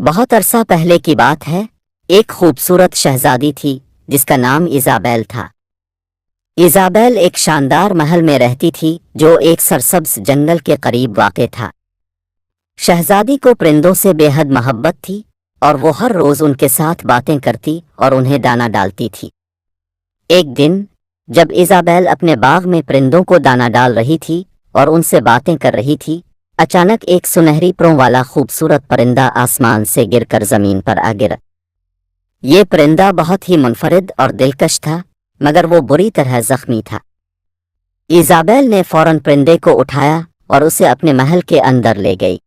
بہت عرصہ پہلے کی بات ہے، ایک خوبصورت شہزادی تھی جس کا نام ایزابیل تھا۔ ایزابیل ایک شاندار محل میں رہتی تھی جو ایک سرسبز جنگل کے قریب واقع تھا۔ شہزادی کو پرندوں سے بے حد محبت تھی اور وہ ہر روز ان کے ساتھ باتیں کرتی اور انہیں دانہ ڈالتی تھی۔ ایک دن جب ایزابیل اپنے باغ میں پرندوں کو دانہ ڈال رہی تھی اور ان سے باتیں کر رہی تھی، اچانک ایک سنہری پروں والا خوبصورت پرندہ آسمان سے گر کر زمین پر آ گرا۔ یہ پرندہ بہت ہی منفرد اور دلکش تھا، مگر وہ بری طرح زخمی تھا۔ ایزابیل نے فوراً پرندے کو اٹھایا اور اسے اپنے محل کے اندر لے گئی۔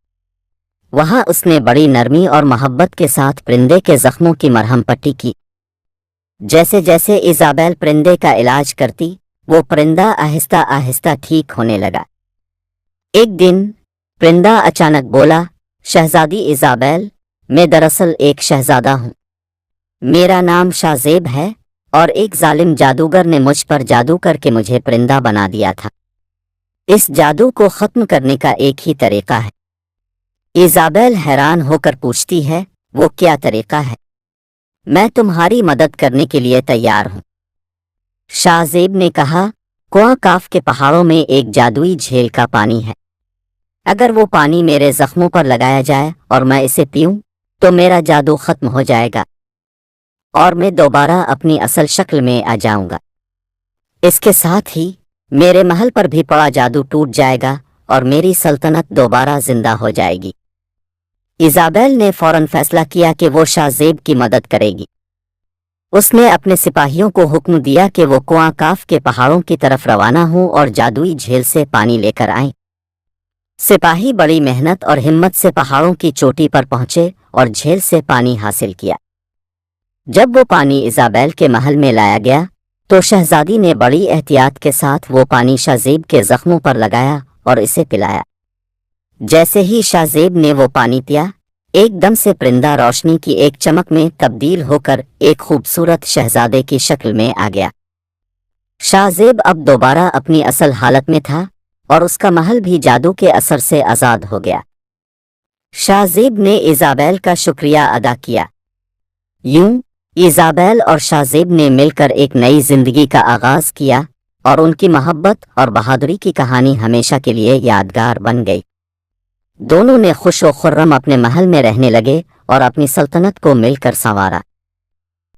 وہاں اس نے بڑی نرمی اور محبت کے ساتھ پرندے کے زخموں کی مرہم پٹی کی۔ جیسے جیسے ایزابیل پرندے کا علاج کرتی، وہ پرندہ آہستہ آہستہ ٹھیک ہونے لگا۔ ایک دن پرندہ اچانک بولا، شہزادی ایزابیل، میں دراصل ایک شہزادہ ہوں۔ میرا نام شاذیب ہے اور ایک ظالم جادوگر نے مجھ پر جادو کر کے مجھے پرندہ بنا دیا تھا۔ اس جادو کو ختم کرنے کا ایک ہی طریقہ ہے۔ ایزابیل حیران ہو کر پوچھتی ہے، وہ کیا طریقہ ہے؟ میں تمہاری مدد کرنے کے لیے تیار ہوں۔ شاذیب نے کہا، کنواں کاف کے پہاڑوں میں ایک جادوئی جھیل کا پانی ہے۔ اگر وہ پانی میرے زخموں پر لگایا جائے اور میں اسے پیوں تو میرا جادو ختم ہو جائے گا اور میں دوبارہ اپنی اصل شکل میں آ جاؤں گا۔ اس کے ساتھ ہی میرے محل پر بھی پڑا جادو ٹوٹ جائے گا اور میری سلطنت دوبارہ زندہ ہو جائے گی۔ ایزابیل نے فوراً فیصلہ کیا کہ وہ شاذیب کی مدد کرے گی۔ اس نے اپنے سپاہیوں کو حکم دیا کہ وہ کنواں کاف کے پہاڑوں کی طرف روانہ ہوں اور جادوئی جھیل سے پانی لے کر آئیں۔ سپاہی بڑی محنت اور ہمت سے پہاڑوں کی چوٹی پر پہنچے اور جھیل سے پانی حاصل کیا۔ جب وہ پانی ایزابیل کے محل میں لایا گیا تو شہزادی نے بڑی احتیاط کے ساتھ وہ پانی شاذیب کے زخموں پر لگایا اور اسے پلایا۔ جیسے ہی شاذیب نے وہ پانی پیا، ایک دم سے پرندہ روشنی کی ایک چمک میں تبدیل ہو کر ایک خوبصورت شہزادے کی شکل میں آ گیا۔ شاذیب اب دوبارہ اپنی اصل حالت میں تھا اور اس کا محل بھی جادو کے اثر سے آزاد ہو گیا۔ شاذیب نے ایزابیل کا شکریہ ادا کیا۔ یوں ایزابیل اور شاذیب نے مل کر ایک نئی زندگی کا آغاز کیا اور ان کی محبت اور بہادری کی کہانی ہمیشہ کے لیے یادگار بن گئی۔ دونوں نے خوش و خرم اپنے محل میں رہنے لگے اور اپنی سلطنت کو مل کر سنوارا۔